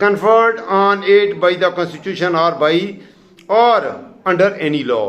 conferred on it by the constitution or by or under any law।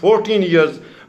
14 years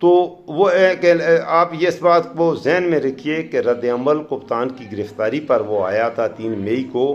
تو وہ ہے کہ آپ یہ اس بات کو ذہن میں رکھیے کہ رد عمل کپتان کی گرفتاری پر وہ آیا تھا 3 مئی کو،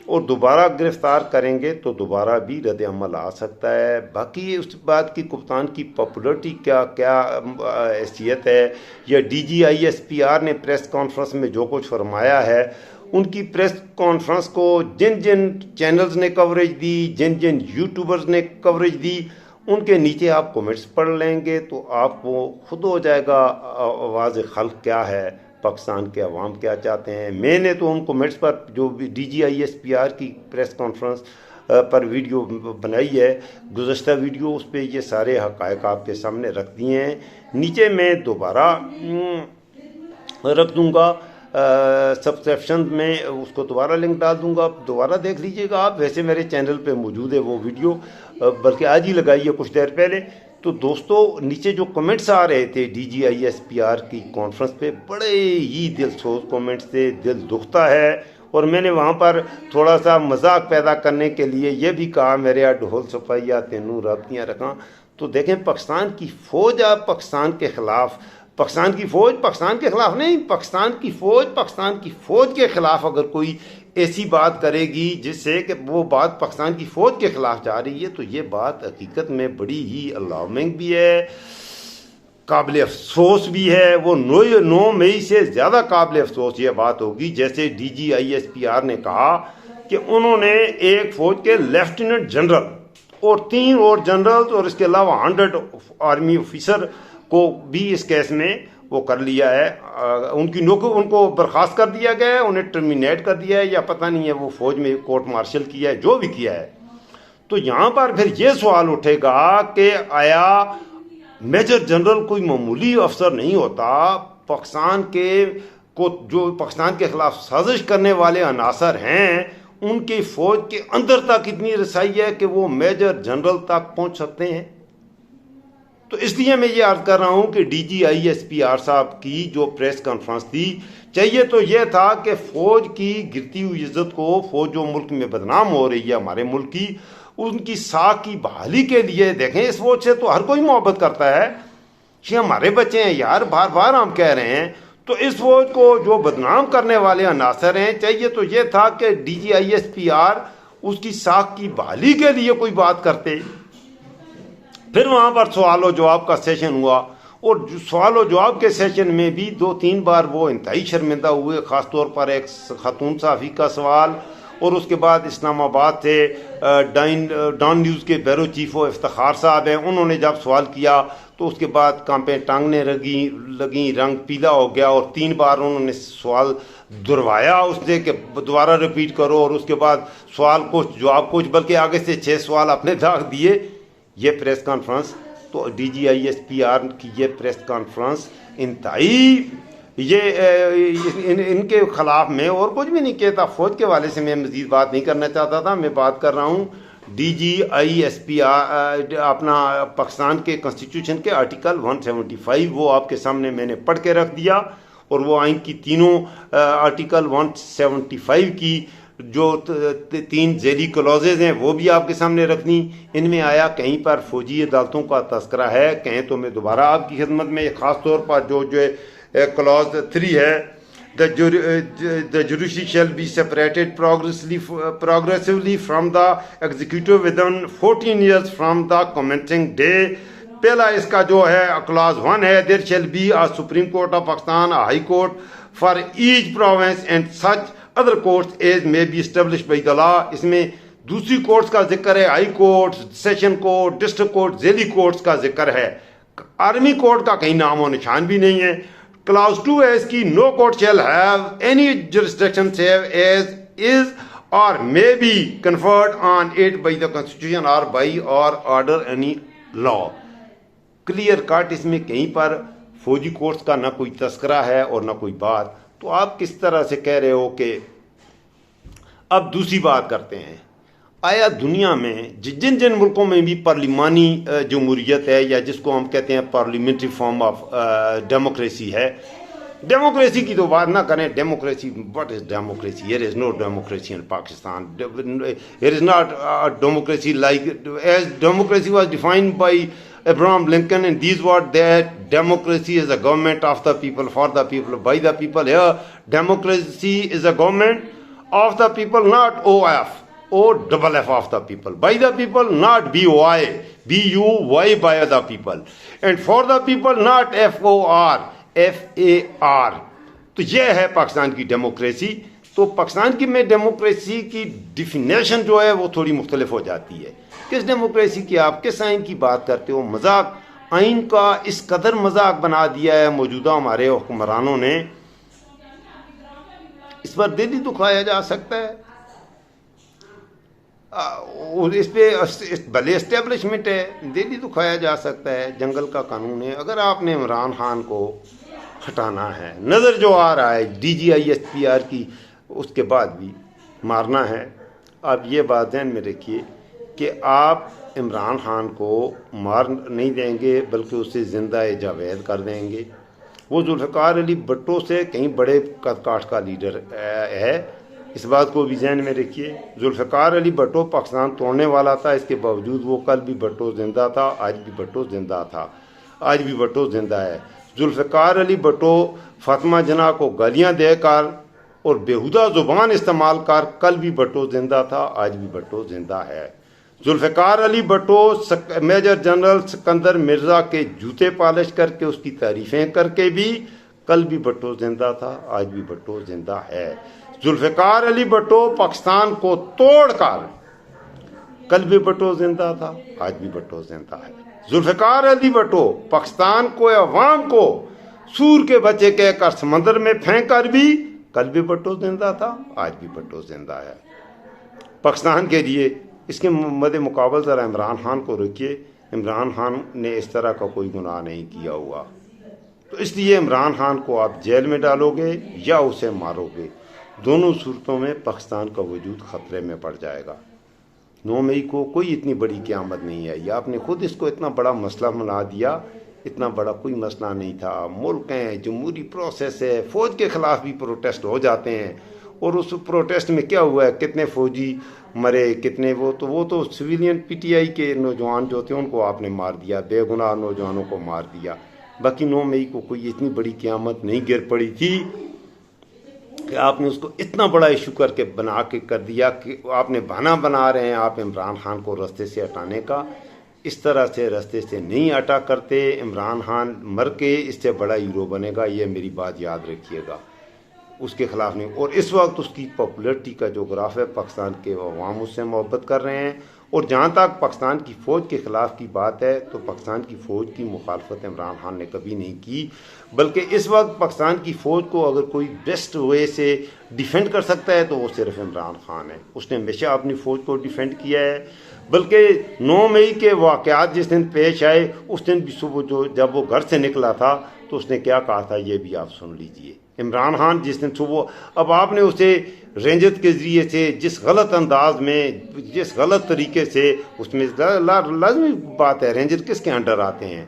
اور دوبارہ گرفتار کریں گے تو دوبارہ بھی رد عمل آ سکتا ہے۔ باقی اس بات کی کپتان کی پاپولرٹی کیا حیثیت ہے، یا D G I S P R نے پریس کانفرنس میں جو کچھ فرمایا ہے، ان کی پریس کانفرنس کو جن جن چینلز نے کوریج دی، جن جن یوٹیوبرز نے کوریج دی، ان کے نیچے آپ کومنٹس پڑھ لیں گے تو آپ کو خود ہو جائے گا آواز خلق کیا ہے، پاکستان کے عوام کیا چاہتے ہیں۔ میں نے تو ان کومنٹس پر جو بھی D G I S P R کی پریس کانفرنس پر ویڈیو بنائی ہے، گزشتہ ویڈیو، اس پہ یہ سارے حقائق آپ کے سامنے رکھ دیے ہیں۔ نیچے میں دوبارہ رکھ دوں گا سبسکرپشن میں، اس کو دوبارہ لنک ڈال دوں گا، دوبارہ دیکھ لیجئے گا آپ۔ ویسے میرے چینل پہ موجود ہے وہ ویڈیو، بلکہ آج ہی لگائی ہے کچھ دیر پہلے۔ تو دوستو نیچے جو کمنٹس آ رہے تھے D G I S P R کی کانفرنس پہ، بڑے ہی دل سوز کمنٹس تھے، دل دکھتا ہے۔ اور میں نے وہاں پر تھوڑا سا مذاق پیدا کرنے کے لیے یہ بھی کہا، میرے یہاں ڈھول سپاہیا تینوں رابطیاں رکھاں۔ تو دیکھیں پاکستان کی فوج آپ پاکستان کے خلاف، پاکستان کی فوج پاکستان کے خلاف نہیں، پاکستان کی فوج کے خلاف اگر کوئی ایسی بات کرے گی جس سے کہ وہ بات پاکستان کی فوج کے خلاف جا رہی ہے، تو یہ بات حقیقت میں بڑی ہی الارمنگ بھی ہے، قابل افسوس بھی ہے۔ وہ 9 مئی سے زیادہ قابل افسوس یہ بات ہوگی جیسے D G I S P R نے کہا کہ انہوں نے ایک فوج کے لیفٹیننٹ جنرل اور 3 اور جنرلز اور اس کے علاوہ 100 آرمی آفیسر کو بھی اس کیس میں وہ کر لیا ہے، ان کو برخاست کر دیا گیا ہے، انہیں ٹرمینیٹ کر دیا ہے، یا پتہ نہیں ہے وہ فوج میں کورٹ مارشل کیا ہے، جو بھی کیا ہے۔ تو یہاں پر پھر یہ سوال اٹھے گا کہ آیا میجر جنرل کوئی معمولی افسر نہیں ہوتا؟ پاکستان کے خلاف سازش کرنے والے عناصر ہیں، ان کی فوج کے اندر تک اتنی رسائی ہے کہ وہ میجر جنرل تک پہنچ سکتے ہیں۔ تو اس لیے میں یہ عرض کر رہا ہوں کہ D G I S P R صاحب کی جو پریس کانفرنس تھی، چاہیے تو یہ تھا کہ فوج کی گرتی ہوئی عزت کو، فوج جو ملک میں بدنام ہو رہی ہے ہمارے ملک کی، ان کی ساکھ کی بحالی کے لیے، دیکھیں اس فوج سے تو ہر کوئی محبت کرتا ہے، یہ ہمارے بچے ہیں یار، بار بار ہم کہہ رہے ہیں۔ تو اس فوج کو جو بدنام کرنے والے عناصر ہیں، چاہیے تو یہ تھا کہ D G I S P R اس کی ساکھ کی بحالی کے لیے کوئی بات کرتے۔ پھر وہاں پر سوال و جواب کا سیشن ہوا، اور سوال و جواب کے سیشن میں بھی 2-3 بار وہ انتہائی شرمندہ ہوئے، خاص طور پر ایک خاتون صحافی کا سوال، اور اس کے بعد اسلام آباد سے ڈان نیوز کے بیورو چیف و افتخار صاحب ہیں، انہوں نے جب سوال کیا تو اس کے بعد کانپیں ٹانگنے لگیں، رنگ پیلا ہو گیا، اور 3 بار انہوں نے سوال دہروایا اس سے کہ دوبارہ ریپیٹ کرو، اور اس کے بعد سوال کچھ جواب کچھ، بلکہ آگے سے 6 سوال اپنے داغ دیے۔ یہ پریس کانفرنس تو D G I S P R کی یہ پریس کانفرنس انتہائی، ان کے خلاف میں اور کچھ بھی نہیں کہتا، فوج کے حوالے سے میں مزید بات نہیں کرنا چاہتا تھا، میں بات کر رہا ہوں D G I S P R اپنا پاکستان کے کنسٹیٹیوشن کے آرٹیکل 175 وہ آپ کے سامنے میں نے پڑھ کے رکھ دیا، اور وہ آئین کی تینوں آرٹیکل 175 کی جو 3 ذیلی کلوزز ہیں وہ بھی آپ کے سامنے رکھنی۔ ان میں آیا کہیں پر فوجی عدالتوں کا تذکرہ ہے، کہیں تو میں دوبارہ آپ کی خدمت میں، خاص طور پر جو کلوز 3 ہے، the judiciary shall be separated progressively from the executive within 14 years from the commencing day۔ پہلا اس کا جو ہے کلاز 1 ہے، there shall be a Supreme Court of Pakistan, a High Court for each province and such other courts as may be established by the law۔ اس میں دوسری courts کا ذکر ہے، high court, session court, district court, ذیلی courts کا ذکر ہے، army court کا کہیں نام و نشان بھی نہیں ہے۔ کلاس 2 ہے اس کی، no court shall have any jurisdiction save as is or may be conferred on it by the constitution or by or order any law۔ Clear cut اس میں کہیں پر فوجی کورٹس کا نہ کوئی تذکرہ ہے اور نہ کوئی بات۔ تو آپ کس طرح سے کہہ رہے ہو کہ اب دوسری بات کرتے ہیں، آیا دنیا میں جن ملکوں میں بھی پارلیمانی جمہوریت ہے، یا جس کو ہم کہتے ہیں پارلیمنٹری فارم آف ڈیموکریسی ہے، ڈیموکریسی کی تو بات نہ کریں، democracy, what is democracy? Here is no democracy in Pakistan, here is not democracy like as democracy was defined by Abraham Lincoln, and these words that democracy is a government of the people, for the people, by the people. Here, democracy is a government of the people, not OF, O-double-F of the people. By the people, not B-O-I, B-U-Y, by the people. And for the people, not F-O-R, F-A-R. تو یہ ہے پاکستان کی democracy. تو پاکستان کی میں democracy کی definition جو ہے وہ تھوڑی مختلف ہو جاتی ہے. کس ڈیموکریسی کی آپ کس آئین کی بات کرتے ہو؟ مذاق آئین کا اس قدر مذاق بنا دیا ہے موجودہ ہمارے حکمرانوں نے، اس پر دل ہی دکھایا جا سکتا ہے. اس پہ بھلے اسٹیبلشمنٹ ہے، دل ہی دکھایا جا سکتا ہے. جنگل کا قانون ہے. اگر آپ نے عمران خان کو ہٹانا ہے، نظر جو آ رہا ہے DGI-SPR کی، اس کے بعد بھی مارنا ہے. آپ یہ بات ذہن میں رکھیے کہ آپ عمران خان کو مار نہیں دیں گے بلکہ اسے زندہ جاوید کر دیں گے. وہ ذوالفقار علی بھٹو سے کہیں بڑے کاٹ کا لیڈر ہے، اس بات کو بھی ذہن میں رکھیے. ذوالفقار علی بھٹو پاکستان توڑنے والا تھا، اس کے باوجود وہ کل بھی بھٹو زندہ تھا، آج بھی بھٹو زندہ تھا، آج بھی بھٹو زندہ ہے. ذوالفقار علی بھٹو فاطمہ جناح کو گالیاں دے کر اور بیہودہ زبان استعمال کر کل بھی بھٹو زندہ تھا، آج بھی بھٹو زندہ ہے. ذوالفقار علی بھٹو میجر جنرل سکندر مرزا کے جوتے پالش کر کے اس کی تعریفیں کر کے بھی کل بھی بھٹو زندہ تھا، آج بھی بھٹو زندہ ہے. ذوالفقار علی بھٹو پاکستان کو توڑ کر کل بھی بھٹو زندہ تھا، آج بھی بھٹو زندہ ہے. ذوالفقار علی بھٹو پاکستان کو عوام کو سور کے بچے کہہ کر سمندر میں پھینک کر بھی کل بھی بھٹو زندہ تھا، آج بھی بھٹو زندہ ہے. پاکستان کے لیے اس کے مد مقابل ذرا عمران خان کو رکھیے. عمران خان نے اس طرح کا کوئی گناہ نہیں کیا ہوا، تو اس لیے عمران خان کو آپ جیل میں ڈالو گے یا اسے مارو گے. دونوں صورتوں میں پاکستان کا وجود خطرے میں پڑ جائے گا. 9 مئی کو کوئی اتنی بڑی قیامت نہیں آئی. آپ نے خود اس کو اتنا بڑا مسئلہ بنا دیا. اتنا بڑا کوئی مسئلہ نہیں تھا. ملک ہیں، جمہوری پروسیس ہے، فوج کے خلاف بھی پروٹیسٹ ہو جاتے ہیں. اور اس پروٹیسٹ میں کیا ہوا ہے؟ کتنے فوجی مرے، کتنے وہ تو سویلین PTI کے نوجوان جو تھے ان کو آپ نے مار دیا، بے گناہ نوجوانوں کو مار دیا. باقی 9 مئی کو کوئی اتنی بڑی قیامت نہیں گر پڑی تھی کہ آپ نے اس کو اتنا بڑا ایشو کر کے بنا کے کر دیا کہ آپ نے بہانہ بنا رہے ہیں آپ عمران خان کو رستے سے ہٹانے کا. اس طرح سے رستے سے نہیں ہٹا کرتے. عمران خان مر کے اس سے بڑا ہیرو بنے گا، یہ میری بات یاد رکھیے گا. اس کے خلاف نہیں. اور اس وقت اس کی پاپولرٹی کا جو گراف ہے، پاکستان کے عوام اس سے محبت کر رہے ہیں. اور جہاں تک پاکستان کی فوج کے خلاف کی بات ہے تو پاکستان کی فوج کی مخالفت عمران خان نے کبھی نہیں کی، بلکہ اس وقت پاکستان کی فوج کو اگر کوئی بیسٹ وے سے ڈیفینڈ کر سکتا ہے تو وہ صرف عمران خان ہے. اس نے ہمیشہ اپنی فوج کو ڈیفینڈ کیا ہے. بلکہ 9 مئی کے واقعات جس دن پیش آئے اس دن بھی صبح جب وہ گھر سے نکلا تھا تو اس نے کیا کہا تھا یہ بھی آپ سن لیجئے. عمران خان جس دن صبح، اب آپ نے اسے رینجت کے ذریعے سے جس غلط انداز میں، جس غلط طریقے سے، اس میں لازمی بات ہے رینجر کس کے انڈر آتے ہیں،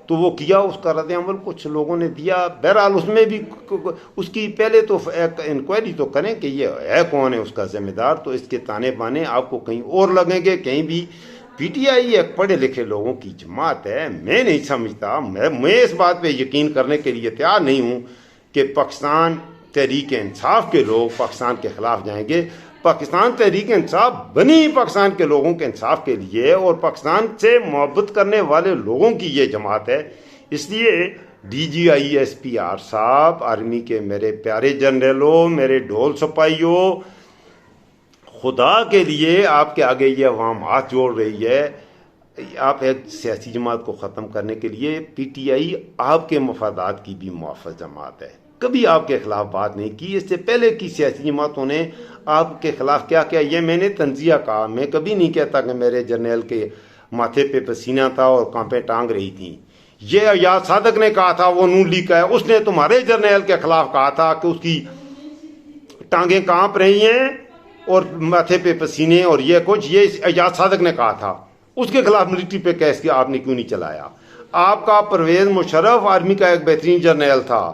تو وہ کیا، اس کا رد عمل کچھ لوگوں نے دیا. بہرحال اس میں بھی اس کی پہلے تو ایک انکوائری تو کریں کہ یہ ہے کون ہے اس کا ذمہ دار. تو اس کے تانے بانے آپ کو کہیں اور لگیں گے، کہیں بھی. PTI ایک پڑھے لکھے لوگوں کی جماعت ہے. میں نہیں سمجھتا، میں اس بات پہ یقین کرنے کے لیے تیار نہیں ہوں کہ پاکستان تحریک انصاف کے لوگ پاکستان کے خلاف جائیں گے. پاکستان تحریک انصاف بنی پاکستان کے لوگوں کے انصاف کے لیے اور پاکستان سے محبت کرنے والے لوگوں کی یہ جماعت ہے. اس لیے DGI-SPR صاحب، آرمی کے میرے پیارے جنرلوں، میرے ڈھول سپاہیوں، خدا کے لیے آپ کے آگے یہ عوام ہاتھ جوڑ رہی ہے. آپ ایک سیاسی جماعت کو ختم کرنے کے لیے، PTI آپ کے مفادات کی بھی محافظ جماعت ہے. کبھی آپ کے خلاف بات نہیں کی. اس سے پہلے کی سیاسی جماعتوں نے آپ کے خلاف کیا کیا یہ میں نے تنزیہ کہا. میں کبھی نہیں کہتا کہ میرے جرنیل کے ماتھے پہ پسینہ تھا اور کانپیں ٹانگ رہی تھیں. یہ ایاز صادق نے کہا تھا، وہ نون لیگ کا ہے، اس نے تمہارے جرنیل کے خلاف کہا تھا کہ اس کی ٹانگیں کانپ رہی ہیں اور ماتھے پہ پسینے اور یہ کچھ. یہ ایاز صادق نے کہا تھا. اس کے خلاف ملٹری پہ کیس کیا آپ نے کیوں نہیں چلایا؟ آپ کا پرویز مشرف آرمی کا ایک بہترین جرنیل تھا،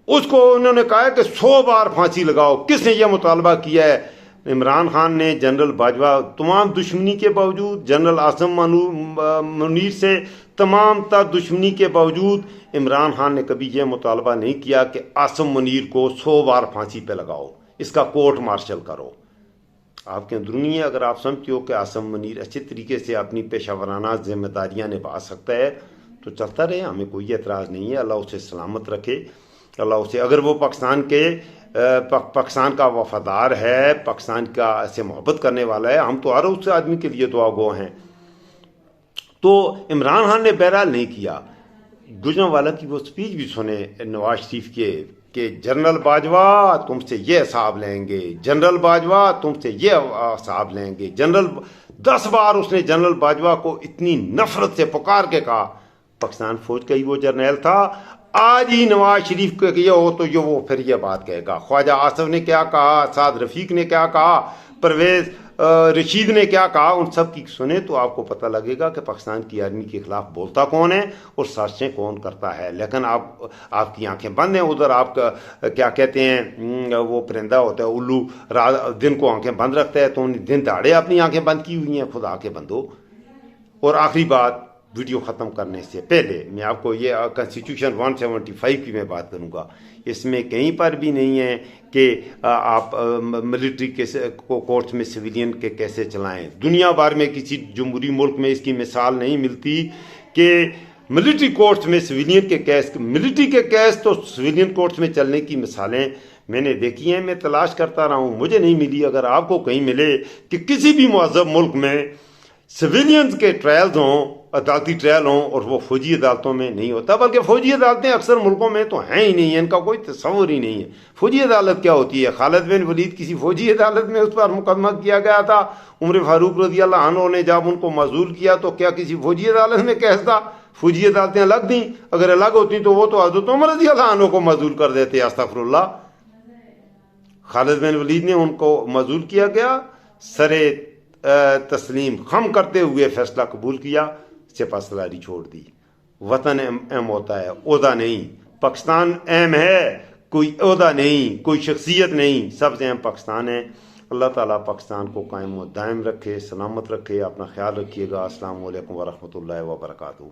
اس کو انہوں نے کہا کہ 100 بار پھانسی لگاؤ. کس نے یہ مطالبہ کیا ہے عمران خان نے جنرل باجوہ تمام دشمنی کے باوجود، جنرل عاصم منیر سے تمام تر دشمنی کے باوجود عمران خان نے کبھی یہ مطالبہ نہیں کیا کہ عاصم منیر کو 100 بار پھانسی پہ لگاؤ، اس کا کورٹ مارشل کرو۔ آپ کے اندرونی ہے، اگر آپ سمجھتے ہو کہ عاصم منیر اچھے طریقے سے اپنی پیشہ ورانہ ذمہ داریاں نبھا سکتا ہے تو چلتا رہے، ہمیں کوئی اعتراض نہیں ہے۔ اللہ اسے سلامت رکھے، اللہ اسے، اگر وہ پاکستان کا وفادار ہے، پاکستان کا سے محبت کرنے والا ہے، ہم تو ہر اس آدمی کے لیے دعا گو ہیں۔ تو عمران خان نے بہرحال نہیں کیا۔ گجرانوالہ کی وہ سپیچ بھی سنے نواز شریف کے کہ جنرل باجوہ تم سے یہ حساب لیں گے، جنرل باجوہ تم سے یہ حساب لیں گے۔ 10 بار اس نے جنرل باجوہ کو اتنی نفرت سے پکار کے کہا، پاکستان فوج کا ہی وہ جرنیل تھا۔ آج ہی نواز شریف کو یہ ہو تو وہ پھر یہ بات کہے گا۔ خواجہ آصف نے کیا کہا، سعد رفیق نے کیا کہا، پرویز رشید نے کیا کہا، ان سب کی سنیں تو آپ کو پتہ لگے گا کہ پاکستان کی آرمی کے خلاف بولتا کون ہے اور سازشیں کون کرتا ہے۔ لیکن آپ کی آنکھیں بند ہیں، ادھر آپ کا کیا کہتے ہیں وہ پرندہ ہوتا ہے الو، دن کو آنکھیں بند رکھتا ہے، تو دن دہاڑے اپنی آنکھیں بند کی ہوئی ہیں، خدا کے بندو۔ اور آخری بات، ویڈیو ختم کرنے سے پہلے میں آپ کو یہ کنسٹیٹیوشن 175 کی میں بات کروں گا، اس میں کہیں پر بھی نہیں ہے کہ آپ ملٹری کورٹس میں سویلین کے کیسے چلائیں۔ دنیا بھر میں کسی جمہوری ملک میں اس کی مثال نہیں ملتی کہ ملٹری کورٹس میں سویلین کے کیس، ملٹری کے کیس تو سویلین کورٹس میں چلنے کی مثالیں میں نے دیکھی ہیں، میں تلاش کرتا رہا ہوں، مجھے نہیں ملی۔ اگر آپ کو کہیں ملے کہ کسی بھی مہذب ملک میں سویلینز کے ٹرائلز ہوں، عدالتی ٹرائل ہوں، اور وہ فوجی عدالتوں میں نہیں ہوتا، بلکہ فوجی عدالتیں اکثر ملکوں میں تو ہیں ہی نہیں ہیں، ان کا کوئی تصور ہی نہیں ہے۔ فوجی عدالت کیا ہوتی ہے؟ خالد بن ولید کسی فوجی عدالت میں اس پر مقدمہ کیا گیا تھا، عمر فاروق رضی اللہ عنہ نے جب ان کو معزول کیا تو کیا کسی فوجی عدالت میں کیس تھا؟ فوجی عدالتیں الگ تھیں، اگر الگ ہوتی تو وہ تو حضرت عمر رضی اللہ عنہ کو معزول کر دیتے، استغفر اللہ۔ خالد بن ولید نے ان کو معزول کیا گیا، سرے تسلیم خم کرتے ہوئے فیصلہ قبول کیا، سپہ سالاری چھوڑ دی۔ وطن اہم ہوتا ہے، عہدہ نہیں۔ پاکستان اہم ہے، کوئی عہدہ نہیں، کوئی شخصیت نہیں، سب سے اہم پاکستان ہے۔ اللہ تعالیٰ پاکستان کو قائم و دائم رکھے، سلامت رکھے۔ اپنا خیال رکھیے گا۔ السلام علیکم ورحمۃ اللہ وبرکاتہ۔